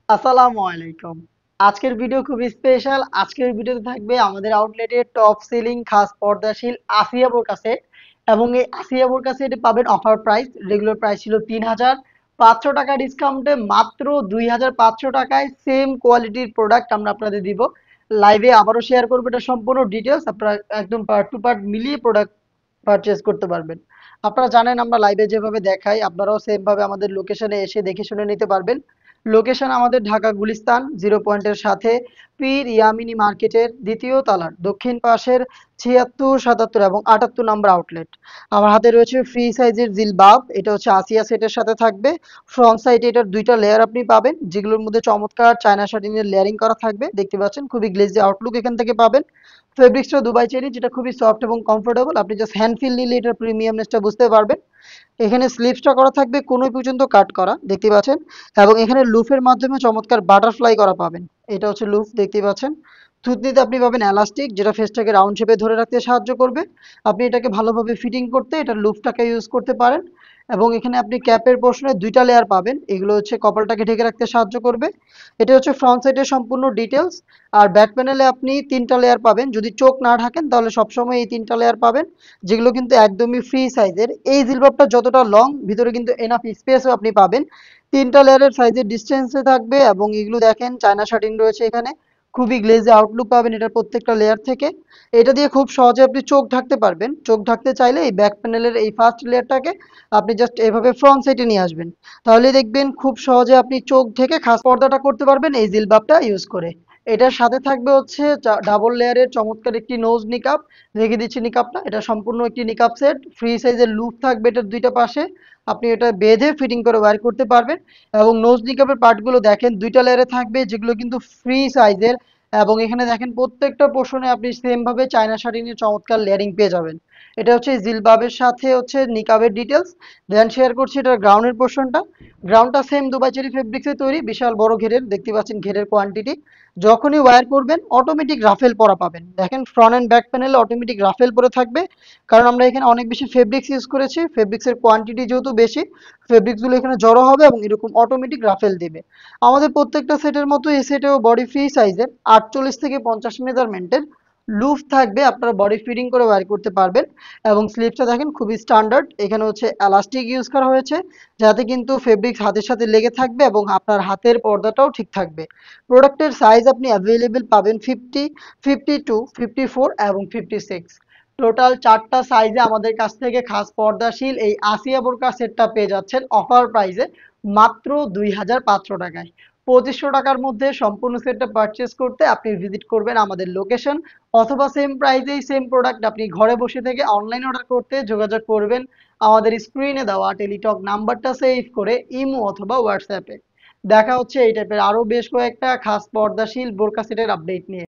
আসসালামু আলাইকুম। আজকের ভিডিও খুব স্পেশাল। আজকের ভিডিওতে থাকবে আমাদের আউটলেটের টপ সেলিং খাস পর্দাশীল আসিয়া বোরকা সেট এবং এই আসিয়া বোরকা সেটে পাবেন অফার প্রাইস। রেগুলার প্রাইস ছিল ৩,৫০০ টাকা, ডিসকাউন্টে মাত্র ২,৫০০ টাকায় সেম কোয়ালিটির প্রোডাক্ট আমরা আপনাদের দিব। লাইভে আবারও শেয়ার করবো এটা সম্পূর্ণ ডিটেলস। আপনারা একদম পার্ট টু পার্ট মিলিয়ে প্রোডাক্ট পারচেজ করতে পারবেন। আপনারা জানেন আমরা লাইভে যেভাবে দেখাই আপনারাও সেম ভাবে আমাদের লোকেশনে এসে দেখে শুনে নিতে পারবেন। লোকেশন আমাদের ঢাকা গুলিস্তান 0 পয়েন্টের সাথে পীর ইয়ামিনী মার্কেটের দ্বিতীয় তলার দক্ষিণ পাশের ৭৬, ৭৭ এবং ৭৮ নম্বর আউটলেট। আমার হাতে রয়েছে ফ্রি সাইজের জিলবাব, এটা হচ্ছে আসিয়া সেটের সাথে থাকবে। ফ্রন্ট সাইডে এটার দুইটা লেয়ার আপনি পাবেন, যেগুলোর মধ্যে চমৎকার চায়না শাটিং এর লেয়ারিং করা থাকবে। দেখতে পাচ্ছেন খুবই গ্লেজি আউটলুক এখান থেকে পাবেন। ফেব্রিক্সটা দুবাই চেরি, যেটা খুবই সফট এবং কমফোর্টেবল। আপনি জাস্ট হ্যান্ড ফিল নিলে এটার প্রিমিয়ামনেসটা বুঝতে পারবেন। এখানে স্লিভসটা করা থাকবে কোনোই পর্যন্ত কাট করা, দেখতে পাচ্ছেন। এবং এখানে লুফের মাধ্যমে চমৎকার বাটারফ্লাই করা পাবেন। এটা হচ্ছে লুফ, দেখতে পাচ্ছেন। থুতনিতে আপনি পাবেন এলাস্টিক, যেটা ফেসটাকে রাউন্ড শেপে ধরে রাখতে সাহায্য করবে। আপনি এটাকে ভালোভাবে ফিটিং করতে এটা লুফটাকে ইউজ করতে পারেন। এবং এখানে আপনি ক্যাপের পোর্শনে দুইটা লেয়ার পাবেন, এগুলো হচ্ছে কপালটাকে ঢেকে রাখতে সাহায্য করবে। এটা হচ্ছে ফ্রন্ট সাইডের সম্পূর্ণ ডিটেলস। আর ব্যাক প্যানেলে আপনি তিনটা লেয়ার পাবেন, যদি চোখ না ঢাকেন তাহলে সবসময় এই তিনটা লেয়ার পাবেন, যেগুলো কিন্তু একদমই ফ্রি সাইজের। এই জিলবাবটা যতটা লং, ভিতরে কিন্তু এনাফ স্পেসও আপনি পাবেন। তিনটা লেয়ারের সাইজের ডিস্টেন্সে থাকবে এবং এগুলো দেখেন চায়না শাটিন রয়েছে এখানে। খুবই গ্লেজি আউটলুক পাবেন এটার প্রত্যেকটা লেয়ার থেকে। এটা দিয়ে খুব সহজে আপনি চোখ ঢাকতে পারবেন। চোখ ঢাকতে চাইলে এই ব্যাক প্যানেলের এই ফার্স্ট লেয়ারটাকে আপনি জাস্ট এভাবে ফ্রন্ট সাইডে নিয়ে আসবেন, তাহলে দেখবেন খুব সহজে আপনি চোখ ঢেকে খাস পর্দাটা করতে পারবেন এই জিলবাবটা ইউজ করে। এটার সাথে থাকবে হচ্ছে ডাবল লেয়ারের চমৎকার একটি নোজ নিকাপ। রেখে দিচ্ছি নিকাপটা, এটা সম্পূর্ণ একটি নিকাপ সেট। ফ্রি সাইজের লুপ থাকবে এটার দুইটা পাশে, আপনি এটা বেঁধে ফিটিং করে ওয়্যার করতে পারবেন। এবং নোজ নিকাপের পার্টগুলো দেখেন দুইটা লেয়ারে থাকবে, যেগুলো কিন্তু ফ্রি সাইজের। এবং এখানে দেখেন প্রত্যেকটা পোর্শনে আপনি সেম ভাবে চায়না শাড়ির চমৎকার লেয়ারিং পেয়ে যাবেন। এটা হচ্ছে জিলবাবের সাথে হচ্ছে নিকাবের ডিটেলস। দেন শেয়ার করছি এটার গ্রাউন্ডের পোর্শনটা। গ্রাউন্ডটা সেম দুবাই চেরি ফেব্রিক্সে তৈরি, বিশাল বড় ঘেরের, দেখতে পাচ্ছেন ঘেরের কোয়ান্টিটি। যখনই ওয়্যার করবেন অটোমেটিক রাফেল পরা পাবেন। দেখেন ফ্রন্ট অ্যান্ড ব্যাক প্যানেলে অটোমেটিক রাফেল পরে থাকবে, কারণ আমরা এখানে অনেক বেশি ফেব্রিক্স ইউজ করেছি। ফেব্রিক্সের কোয়ান্টিটি যেহেতু বেশি, ফেব্রিক্সগুলো এখানে জড়ো হবে এবং এরকম অটোমেটিক রাফেল দেবে। আমাদের প্রত্যেকটা সেটের মতো এই সেটেও বডি ফ্রি সাইজের 48 থেকে 50 মেজারমেন্টের লুফ থাকবে, আপনারা বডি ফিটিং করে ওয়্যার করতে পারবেন। এবং স্লিপসটা দেখেন খুবই স্ট্যান্ডার্ড, এখানে হচ্ছে এলাস্টিক ইউজ করা হয়েছে, যাতে কিন্তু ফেব্রিক্স হাতের সাথে লেগে থাকবে এবং আপনার হাতের পর্দাটাও ঠিক থাকবে। প্রোডাক্টের সাইজ আপনি অ্যাভেলেবেল পাবেন 50, 52, 54 এবং 56। টোটাল 4টা সাইজে আমাদের কাছ থেকে খাস পর্দাশীল এই আসিয়া বোরকা সেটটা পেয়ে যাচ্ছেন অফার প্রাইসে মাত্র ২,৫০০ টাকায়। ২৫০০ টাকার মধ্যে সম্পূর্ণ সেটটা পারচেস করতে আপনি ভিজিট করবেন আমাদের লোকেশন, অথবা সেম প্রাইসেই সেম প্রোডাক্ট আপনি ঘরে বসে থেকে অনলাইন অর্ডার করতে যোগাযোগ করবেন আমাদের স্ক্রিনে দেওয়া টেলিটক নাম্বারটা সেভ করে ইমো অথবা হোয়াটসঅ্যাপে। দেখা হচ্ছে এই টাইপের আরো বেশ কয়েকটা খাস পর্দাশীল বোরকা সেটের আপডেট নিয়ে।